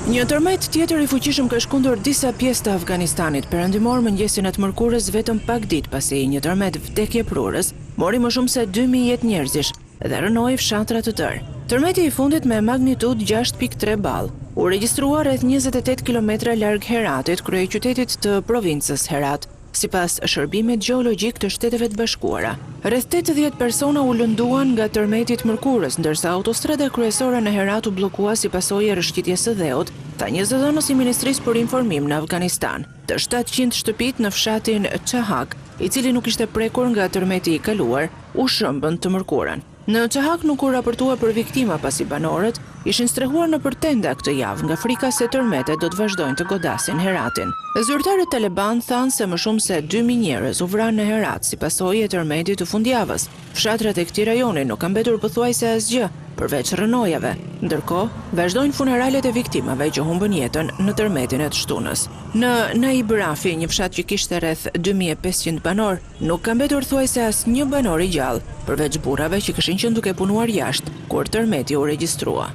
Një tërmet tjetër i fuqishëm ka shkundur disa pjesë të Afganistanit perëndimor mëngjesin e të mërkurës vetëm pak ditë pasi një tërmet vdekjeprurës mori më shumë se 2000 jetë njerëzish dhe rënoi fshatra të tërë. Tërmeti i fundit me magnitudë 6.3 ball u regjistrua rreth 28 kilometra larg Heratit, kryeqytetit të provincës Herat, sipas shërbimit gjeologjik të Shteteve të Bashkuara. Rreth 80 persona u lënduan nga tërmeti i mërkurës, ndërsa autostrada kryesore në Herat u bllokua si pasojë e rrëshqitjes së dheut, tha një zëdhënës i Ministrisë për Informim në Afganistan. Të 700 shtëpit në fshatin Çahak, i cili nuk ishte prekur nga tërmeti i kaluar, u shëmbën të mërkurën. Në Çahak nuk u raportua për viktima pasi banorët ishin strehuar nëpër tenda këtë javë nga frika se tërmetet do të vazhdojnë të godasin Heratin. Zyrtarët Taliban thanë se më shumë se 2000 njerëz u vranë në Herat si pasojë e tërmetit të fundjavës. Fshatrat e këtij rajoni nuk kanë mbetur pothuajse asgjë, përveç rënojave. Ndërkohë, vazhdojnë funeralet e viktimave që humbën jetën në tërmetin e të shtunës. Në Naib Rafi, një fshat që kishte rreth 2500 banor, nuk ka mbetur thuajse asnjë banor i gjallë, përveç burrave që kishin qenë duke punuar jashtë kur tërmeti u regjistrua.